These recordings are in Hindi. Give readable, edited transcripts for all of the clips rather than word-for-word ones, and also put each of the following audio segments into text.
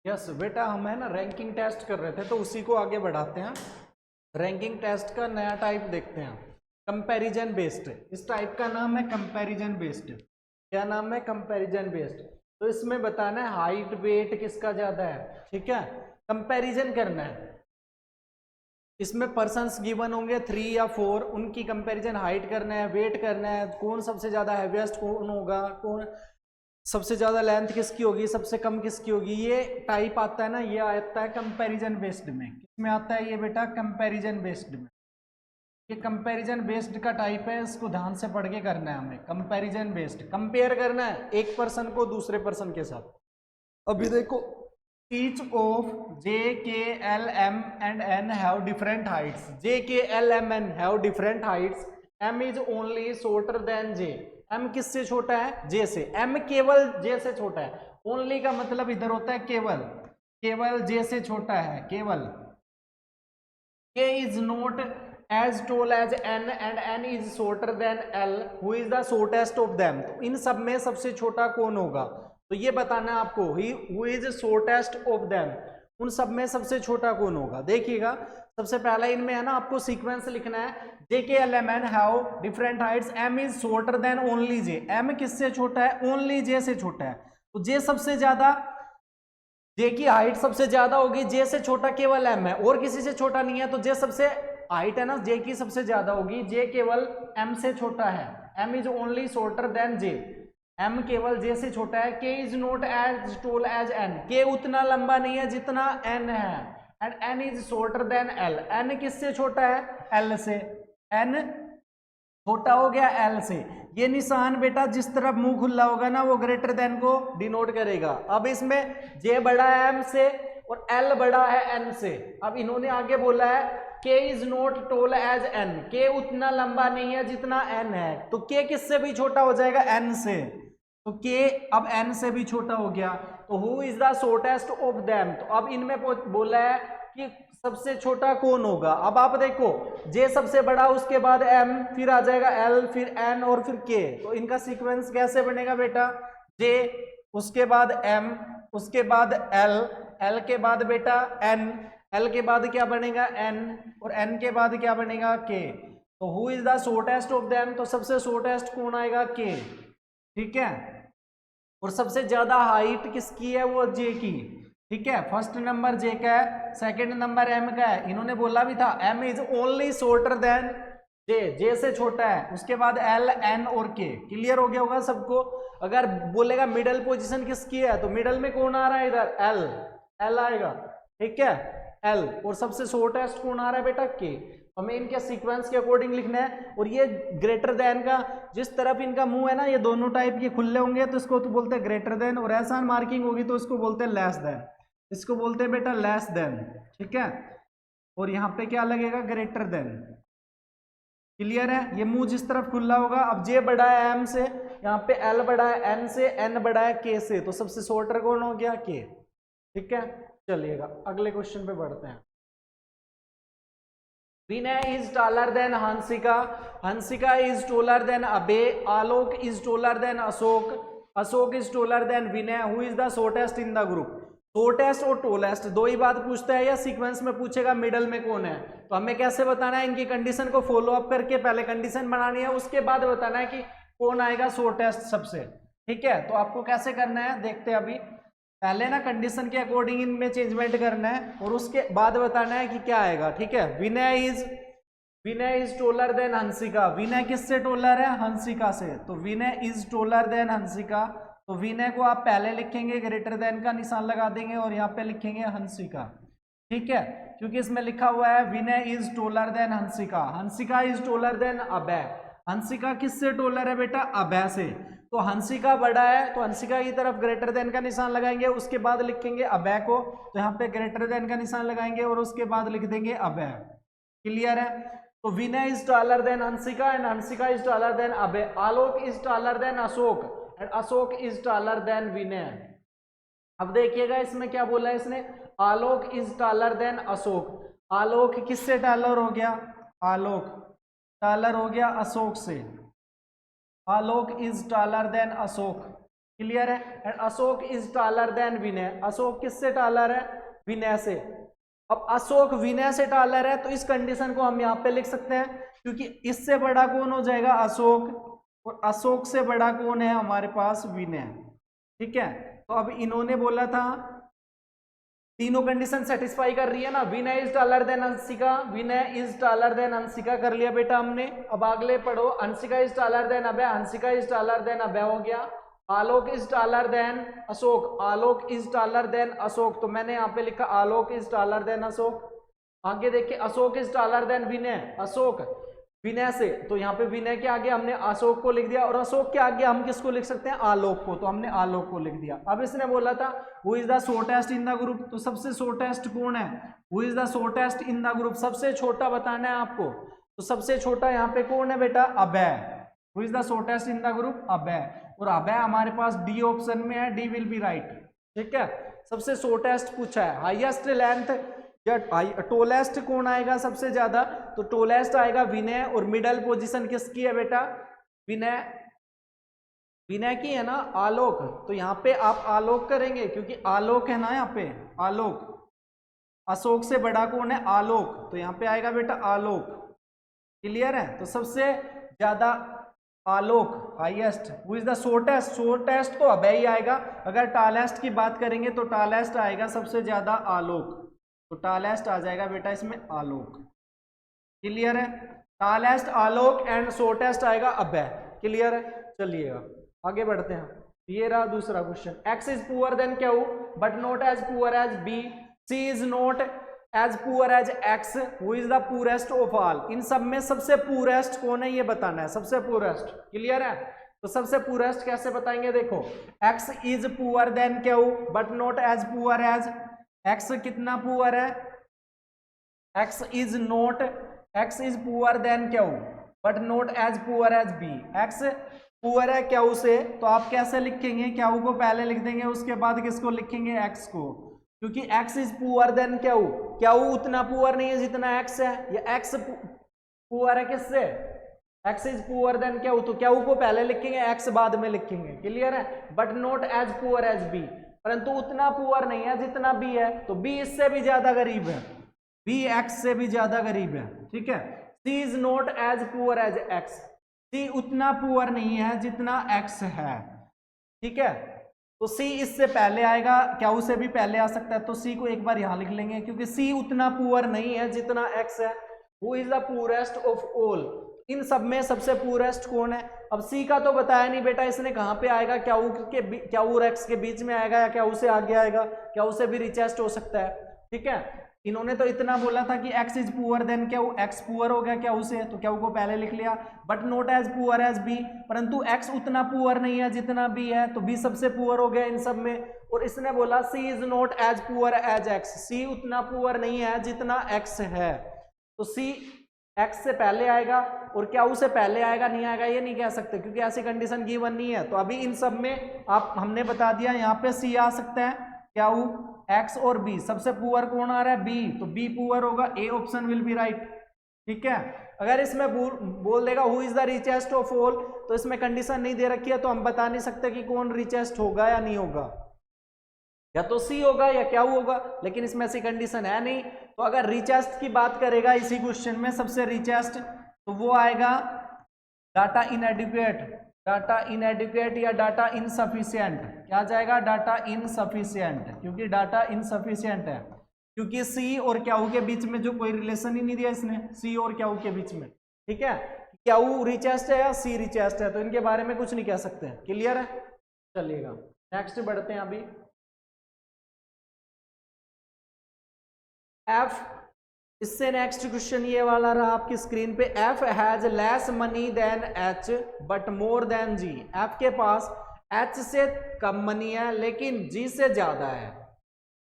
यस बेटा, हम है ना रैंकिंग टेस्ट कर रहे थे तो उसी को आगे बढ़ाते हैं। रैंकिंग टेस्ट का नया टाइप देखते हैं, कंपैरिजन बेस्ड। इस टाइप का नाम है कंपैरिजन बेस्ड। क्या नाम है? Comparison based. तो इसमें बताना है हाइट वेट किसका ज्यादा है, ठीक है, कंपैरिजन करना है। इसमें पर्सन्स गिवन होंगे 3 या 4, उनकी कंपैरिजन, हाइट करना है, वेट करना है, कौन सबसे ज्यादा हैवीएस्ट कौन होगा, कौन सबसे ज्यादा लेंथ किसकी होगी, सबसे कम किसकी होगी। ये टाइप आता है ना, ये आता है कंपैरिजन बेस्ड में। किसमें आता है ये बेटा? कंपैरिजन बेस्ड में। ये कंपैरिजन बेस्ड का टाइप है, इसको ध्यान से पढ़ के करना है हमें। कंपैरिजन बेस्ड, कंपेयर करना है एक पर्सन को दूसरे पर्सन के साथ। अभी देखो, each of J, K, L, M and N have different heights. J, K, L, M, N have different heights. M is only shorter than J. M किससे छोटा है? J से। M केवल J से छोटा है। Only का मतलब इधर होता है केवल, केवल J से छोटा है, केवल। K is not as tall as N and N is shorter than L. Who is the shortest of them? तो इन सब में सबसे छोटा कौन होगा? तो ये बताना है आपको, who is shortest of them, उन सब में सबसे छोटा कौन होगा। देखिएगा, सबसे पहला इनमें है ना, आपको सीक्वेंस लिखना है। J K L M N have different heights, M is shorter than only J. M किससे छोटा है? ओनली जे से छोटा है। तो जे सबसे ज्यादा, जे की हाइट सबसे ज्यादा होगी, जे से छोटा केवल एम है, और किसी से छोटा नहीं है। तो जे सबसे, हाइट है ना जे की सबसे ज्यादा होगी, जे केवल एम से छोटा है। M is only shorter than J, M केवल जे से छोटा है। K is not as tall as N, K उतना लंबा नहीं है जितना एन है। And N is shorter than L, N किससे छोटा है? एल से। एन छोटा हो गया एल से। ये निशान बेटा जिस तरफ मुंह खुला होगा ना, वो ग्रेटर देन को डिनोट करेगा। अब इसमें जे बड़ा है एम से और एल बड़ा है एन से। अब इन्होंने आगे बोला है K is not tall as N, K उतना लंबा नहीं है जितना एन है। तो के किससे भी छोटा हो जाएगा? एन से। तो के अब एन से भी छोटा हो गया। तो who is the shortest of them, तो अब इनमें बोला है कि सबसे छोटा कौन होगा। अब आप देखो, जे सबसे बड़ा, उसके बाद एम, फिर आ जाएगा एल, फिर एन और फिर के। तो इनका सीक्वेंस कैसे बनेगा बेटा? जे, उसके बाद एम, उसके बाद एल, एल के बाद बेटा एन, एल के बाद क्या बनेगा? एन, और एन के बाद क्या बनेगा? के। तो who is the shortest of them, तो सबसे शॉर्टेस्ट कौन आएगा? के, ठीक है। और सबसे ज्यादा हाइट किसकी है? वो जे की, ठीक है। फर्स्ट नंबर जे का है, सेकंड नंबर एम का है। इन्होंने बोला भी था M is only shorter than J, J से छोटा है। उसके बाद एल, एन और के। क्लियर हो गया होगा सबको। अगर बोलेगा मिडल पोजीशन किसकी है, तो मिडल में कौन आ रहा है? इधर एल, एल आएगा, ठीक है, एल। और सबसे शॉर्टेस्ट कौन आ रहा है बेटा? के। हमें इनके सीक्वेंस के अकॉर्डिंग लिखना है। और ये ग्रेटर देन का, जिस तरफ इनका मुंह है ना, ये दोनों टाइप के खुले होंगे तो इसको तो बोलते हैं ग्रेटर देन, और ऐसा मार्किंग होगी तो इसको बोलते हैं लेस देन। इसको बोलते हैं बेटा लेस देन, ठीक है। और यहाँ पे क्या लगेगा? Greater than. क्लियर है? ये मुंह जिस तरफ खुला होगा। अब जे बड़ा है एम से, यहाँ पे एल बड़ा है एन से, एन बड़ा है के से, तो सबसे शॉर्टर कौन हो गया? के, ठीक है। चलिएगा अगले क्वेश्चन पे बढ़ते हैं। Vinay is taller than Hansika, Hansika is taller than Abhay, Alok is taller than Ashok, Ashok is taller than Vinay. Who is the shortest in the group? Shortest और टॉलेस्ट दो ही बात पूछता है, या सीक्वेंस में पूछेगा मिडल में कौन है। तो हमें कैसे बताना है? इनकी कंडीशन को फॉलो अप करके पहले कंडीशन बनानी है, उसके बाद बताना है कि कौन आएगा शॉर्टेस्ट सबसे, ठीक है। तो आपको कैसे करना है देखते हैं अभी। पहले ना कंडीशन के अकॉर्डिंग इनमें चेंजमेंट करना है, और उसके बाद बताना है कि क्या आएगा, ठीक है। Vinay is taller than Hansika, विनय किससे टोलर है? हंसिका से। तो Vinay is taller than Hansika, तो विनय को आप पहले लिखेंगे, ग्रेटर देन का निशान लगा देंगे, और यहाँ पे लिखेंगे हंसिका, ठीक है। क्योंकि इसमें लिखा हुआ है Vinay is taller than Hansika, Hansika is taller than Abhay. Hansika किससे टोलर है बेटा? अभय से। तो हंसिका बड़ा है, तो हंसिका की तरफ ग्रेटर देन का निशान लगाएंगे, उसके बाद लिखेंगे अभय को। तो यहाँ पे ग्रेटर देन का निशान लगाएंगे और उसके बाद लिख देंगे अभय। क्लियर है? तो Vinay is taller than Hansika and Hansika is taller than Abhay. Alok is taller than Ashok and Ashok is taller than Vinay. अब देखिएगा इसमें क्या बोला है इसने, Alok is taller than Ashok. Alok किससे टॉलर हो गया? आलोक टॉलर हो गया अशोक से। Alok is taller than Ashok. Clear है। And Ashok is taller than Vinay, Ashok किससे टालर है? विनय से। अब अशोक विनय से टालर है, तो इस कंडीशन को हम यहाँ पे लिख सकते हैं, क्योंकि इससे बड़ा कौन हो जाएगा? अशोक, और अशोक से बड़ा कौन है हमारे पास? विनय। ठीक है, तो अब इन्होंने बोला था, तीनों कंडीशन सेटिस्फाई कर रही है ना, Vinay is taller than Anshika, Vinay is taller than Anshika कर लिया बेटा हमने। अब अगले पढ़ो, Anshika is taller than Abhay, Anshika is taller than Abhay हो गया। Alok is taller than Ashok, Alok is taller than Ashok, तो मैंने यहाँ पे लिखा Alok is taller than Ashok. आगे देखिए, Ashok is taller than Vinay, Ashok Vinay से, तो यहाँ पे विनय के आगे हमने अशोक को लिख दिया, और अशोक के आगे हम किसको लिख सकते हैं? आलोक को, तो हमने आलोक को लिख दिया। अब इसने बोला था who is the shortest in the group, तो सबसे शॉर्टेस्ट कौन है? Who is the shortest in the group, सबसे छोटा बताना है आपको, तो सबसे छोटा यहाँ पे कौन है बेटा? Abhay. Who is the shortest in the group? Abhay, और अभय हमारे पास डी ऑप्शन में है, डी विल बी राइट। ठीक है, सबसे शॉर्टेस्ट पूछा है। हाईएस्ट लेंथ या टोलेस्ट कौन आएगा सबसे ज्यादा? तो टोलेस्ट आएगा विनय, और मिडल पोजीशन किसकी है बेटा? विनय, विनय की है ना, आलोक, तो यहाँ पे आप आलोक करेंगे, क्योंकि आलोक है ना यहाँ पे, आलोक। अशोक से बड़ा कौन है? आलोक, तो यहाँ पे आएगा बेटा आलोक। क्लियर है, तो सबसे ज्यादा Alok, highest. Who is the shortest, shortest तो अभय ही आएगा। अगर टालेस्ट की बात करेंगे तो टालेस्ट आएगा सबसे ज्यादा आलोक, तो टालेस्ट आ जाएगा बेटा इसमें आलोक। क्लियर है, टालेस्ट आलोक एंड शॉर्टेस्ट आएगा अभय। क्लियर है, चलिएगा आगे बढ़ते हैं। ये रहा दूसरा question, X is poor than Q but not as poor as B, C is not as poor as X, who is the poorest of all. इन सब में सबसे पुअरेस्ट कौन है ये बताना है, सबसे पुअरेस्ट। क्लियर है, तो सबसे पुअरेस्ट कैसे बताएंगे? देखो, x is poor than Q but not as poor as, x कितना पुअर है? X is not, x is poor than Q but not as poor as B. X poor है क्यू से, तो आप कैसे लिखेंगे? क्यू को पहले लिख देंगे, उसके बाद किसको लिखेंगे? एक्स को, क्योंकि x is poor than Q, Q उतना पुअर नहीं है जितना एक्स है, या एक्स पुअर है किससे? X is poor than Q, तो क्यू को पहले लिखेंगे, एक्स बाद में लिखेंगे। क्लियर है, but not as poor as B, परंतु उतना पुअर नहीं है जितना बी है, तो बी इससे भी ज्यादा गरीब है, बी एक्स से भी ज्यादा गरीब है। ठीक है, C is not as poor as X, C उतना पुअर नहीं है जितना एक्स है। ठीक है, तो सी इससे पहले आएगा, क्यू से भी पहले आ सकता है, तो सी को एक बार यहां लिख लेंगे, क्योंकि सी उतना पुअर नहीं है जितना एक्स है। Who is the poorest of all, इन सब में सबसे पुअरेस्ट कौन है? अब सी का तो बताया नहीं बेटा, इसने कहां पे आएगा? क्यू और एक्स के बीच में आएगा, या क्यू से आगे आएगा? क्यू से भी रिचेस्ट हो सकता है। ठीक है, इन्होंने तो इतना बोला था कि x is poor than Q, x poor हो गया क्यू से, तो क्यू को पहले लिख लिया, but not as poor as B, परंतु एक्स उतना पुअर नहीं है जितना बी है, तो बी सबसे पुअर हो गया इन सब में। और इसने बोला C is not as poor as X, C उतना पुअर नहीं है जितना एक्स है, तो सी एक्स से पहले आएगा, और क्यू से पहले आएगा नहीं आएगा ये नहीं कह सकते, क्योंकि ऐसी कंडीशन गिवन नहीं है। तो अभी इन सब में आप हमने बता दिया, यहाँ पे सी आ सकता है, क्यू, एक्स और बी। सबसे पुअर कौन आ रहा है? बी, तो बी पुअर होगा, A option will be right. ठीक है, अगर इसमें बोल देगा who is the richest of all, तो इसमें कंडीशन नहीं दे रखी है, तो हम बता नहीं सकते कि कौन रिचेस्ट होगा या नहीं होगा, या तो सी होगा या क्या होगा, लेकिन इसमें ऐसी कंडीशन है नहीं। तो अगर रिचेस्ट की बात करेगा इसी क्वेश्चन में, सबसे रिचेस्ट, तो वो आएगा डाटा इनएडिक्वेट, डाटा इनएडिक्वेट या डाटा इनसफिशिएंट। क्या जाएगा? डाटा इनसफिशिएंट, क्योंकि डाटा इनसफिशिएंट है, क्योंकि सी और क्यू के बीच में जो कोई रिलेशन ही नहीं दिया इसने, सी और क्यू के बीच में। ठीक है, क्यू रिचेस्ट है या सी रिचेस्ट है, तो इनके बारे में कुछ नहीं कह सकते। क्लियर है, चलिएगा नेक्स्ट बढ़ते हैं। अभी एफ, इससे नेक्स्ट क्वेश्चन ये वाला रहा आपकी स्क्रीन पे, F has less money than H but more than G. F के पास एच से कम मनी है लेकिन जी से ज्यादा है।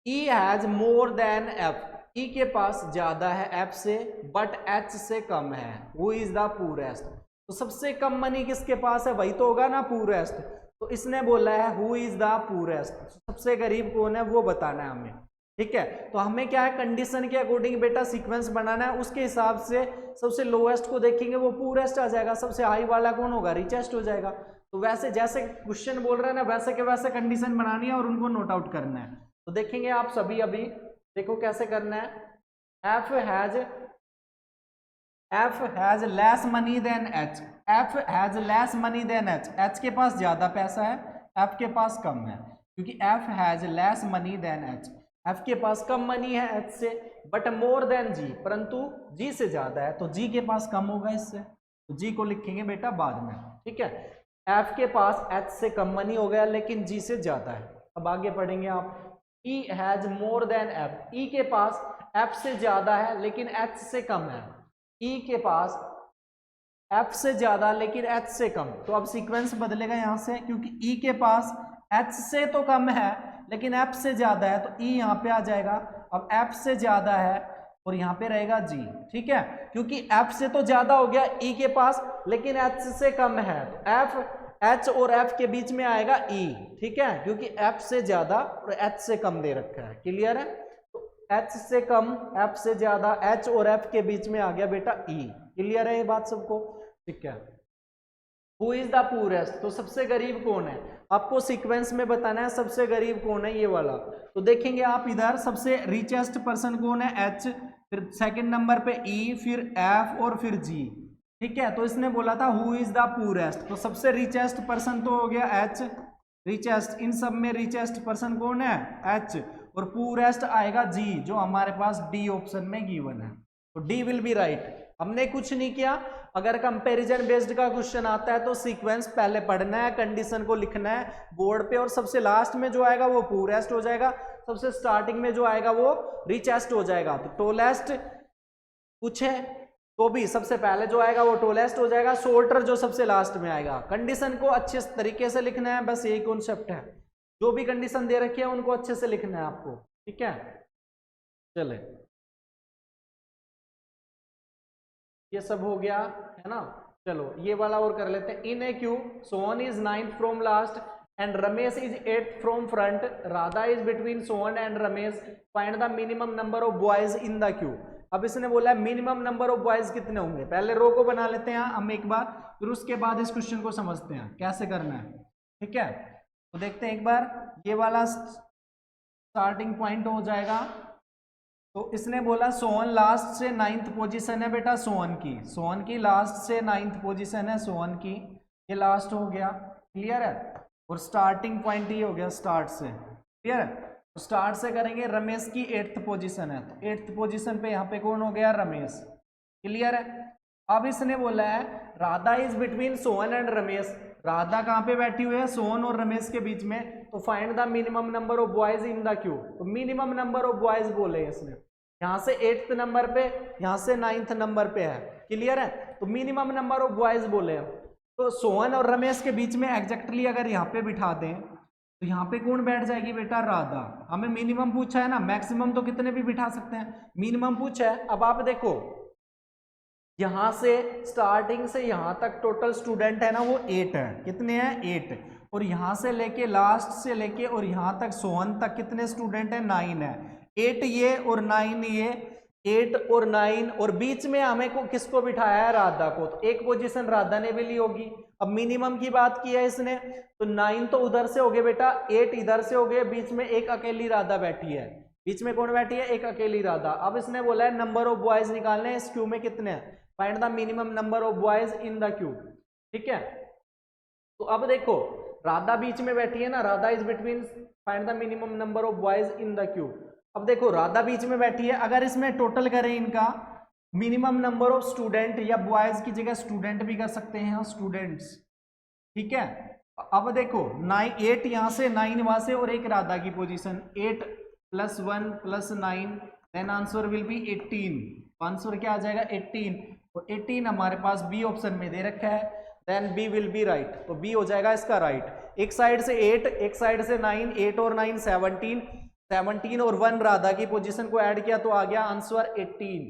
ई हैज मोर देन एफ, ई के पास ज्यादा है एफ से बट एच से कम है। हु इज द पुअरेस्ट, तो सबसे कम मनी किसके पास है? वही तो होगा ना पुअरेस्ट। तो इसने बोला है हु इज द पुअरेस्ट, सबसे गरीब कौन है वो बताना है हमें। ठीक है, तो हमें क्या है, कंडीशन के अकॉर्डिंग बेटा सीक्वेंस बनाना है, उसके हिसाब से सबसे लोएस्ट को देखेंगे वो पुअरेस्ट आ जाएगा, सबसे हाई वाला कौन होगा? रिचेस्ट हो जाएगा। तो वैसे जैसे क्वेश्चन बोल रहे हैं ना वैसे के वैसे कंडीशन बनानी है और उनको नोट आउट करना है। तो देखेंगे आप सभी अभी, देखो कैसे करना है। F has less money than H, F has less money than H, H के पास ज्यादा पैसा है, एफ के पास कम है, क्योंकि F has less money than H, F के पास कम मनी है एच से, बट मोर देन जी, परंतु जी से ज्यादा है, तो जी के पास कम होगा इससे, तो जी को लिखेंगे बेटा बाद में, ठीक है। एफ के पास एच से कम मनी हो गया लेकिन जी से ज्यादा है। अब आगे पढ़ेंगे आप, ई हैज मोर देन एफ, ई के पास एफ से ज्यादा है लेकिन एच से कम है, ई के पास एफ से ज्यादा लेकिन एच से कम, तो अब सीक्वेंस बदलेगा यहां से, क्योंकि ई के पास एच से तो कम है लेकिन एफ से ज्यादा है, तो ई यहाँ पे आ जाएगा। अब एफ से ज्यादा है और यहाँ पे रहेगा जी, ठीक है, क्योंकि एफ से तो ज्यादा हो गया ई के पास लेकिन एच से कम है, तो एफ एच और एफ के बीच में आएगा ई, ठीक है, क्योंकि एफ से ज्यादा और एच से कम दे रखा है, क्लियर है। तो एच से कम एफ से ज्यादा, एच और एफ के बीच में आ गया बेटा ई, क्लियर है ये बात सबको, ठीक है। हु इज द पुअरेस्ट, तो सबसे गरीब कौन है, आपको सीक्वेंस में बताना है सबसे गरीब कौन है, ये वाला। तो देखेंगे आप इधर सबसे रिचेस्ट पर्सन कौन है, एच, फिर सेकंड नंबर पे ई, फिर एफ और फिर जी, ठीक है। तो इसने बोला था हु इज द पुअरेस्ट, तो सबसे रिचेस्ट पर्सन तो हो गया एच, रिचेस्ट, इन सब में रिचेस्ट पर्सन कौन है, एच, और पुअरेस्ट आएगा जी, जो हमारे पास डी ऑप्शन में गिवन है, तो डी विल बी राइट। हमने कुछ नहीं किया, अगर कंपैरिजन बेस्ड का क्वेश्चन आता है तो सीक्वेंस पहले पढ़ना है, कंडीशन को लिखना है बोर्ड पे, और सबसे लास्ट में जो आएगा वो पुअरेस्ट हो जाएगा, सबसे स्टार्टिंग में जो आएगा वो रिचेस्ट हो जाएगा। तो टोलेस्ट कुछ है तो भी सबसे पहले जो आएगा वो टोलेस्ट हो जाएगा, शॉर्टर जो सबसे लास्ट में आएगा। कंडीशन को अच्छे तरीके से लिखना है, बस यही कॉन्सेप्ट है, जो भी कंडीशन दे रखी है उनको अच्छे से लिखना है आपको, ठीक है। चले, ये सब हो गया है ना, चलो ये वाला और कर लेते हैं। In a queue Sohan is 9th from last and Ramesh is 8th from front, Radha is between Sohan and Ramesh, find the minimum number of boys in the queue. अब इसने बोला है मिनिमम नंबर ऑफ बॉयज कितने होंगे, पहले रो को बना लेते हैं हम एक बार, फिर उसके बाद इस क्वेश्चन को समझते हैं कैसे करना है, ठीक है। तो देखते हैं एक बार, ये वाला स्टार्टिंग पॉइंट हो जाएगा। तो इसने बोला सोहन लास्ट से 9th पोजीशन है बेटा, सोहन की लास्ट से 9th पोजीशन है सोहन की, ये लास्ट हो गया, क्लियर है, और स्टार्टिंग पॉइंट ये हो गया स्टार्ट से, क्लियर है। तो स्टार्ट से करेंगे, रमेश की 8th पोजीशन है, तो 8th पोजीशन पे यहाँ पे कौन हो गया, रमेश, क्लियर है। अब इसने बोला है Radha is between Sohan and Ramesh, Radha कहाँ पे बैठी हुई है, सोहन और रमेश के बीच में, तो find the minimum number of boys in the Q. तो मिनिमम नंबर ऑफ बॉयज बोले इसने, यहाँ से 8th नंबर पे, यहाँ से 9th नंबर पे है, क्लियर है। तो मिनिमम नंबर ऑफ बॉयज बोले, तो सोहन और रमेश के बीच में एग्जैक्टली अगर यहाँ पे बिठा दें तो यहाँ पे कौन बैठ जाएगी बेटा, राधा। हमें मिनिमम पूछा है ना, मैक्सिमम तो कितने भी बिठा सकते हैं, मिनिमम पूछा है। अब आप देखो यहां से स्टार्टिंग से यहां तक टोटल स्टूडेंट है ना वो 8 है, कितने हैं 8, और यहां से लेके लास्ट से लेके और यहां तक सोहन तक कितने स्टूडेंट है, 9 है, 8 ये और 9 ये, 8 और 9, और बीच में हमें को किसको बिठाया है, राधा को, तो एक पोजीशन राधा ने भी ली होगी। अब मिनिमम की बात की है इसने, तो 9 तो उधर से हो गए बेटा, 8 इधर से हो गए, बीच में एक अकेली राधा बैठी है, बीच में कौन बैठी है, एक अकेली राधा। अब इसने बोला है नंबर ऑफ बॉयज निकालने हैं इस क्यू में कितने हैं, find the minimum number of boys in the Q, ठीक है। तो अब देखो राधा बीच में बैठी है ना, Radha is between, find the minimum number of boys in the queue. अब देखो राधा बीच में बैठी है, अगर इसमें टोटल करें इनका मिनिमम नंबर ऑफ स्टूडेंट, या बॉयज की जगह स्टूडेंट भी कर सकते हैं, स्टूडेंट्स, ठीक है। अब देखो 8 यहाँ से, 9 वहां से, और एक राधा की position, 8 + 1 + 9, then answer will be 18, answer क्या आ जाएगा 18, और 18 हमारे पास बी ऑप्शन में दे रखा है, then B will be right, तो बी हो जाएगा इसका राइट। एक साइड से 8, एक साइड से 9, 8 और 9 17 और 1 राधा की पोजीशन को ऐड किया तो आ गया आंसर 18,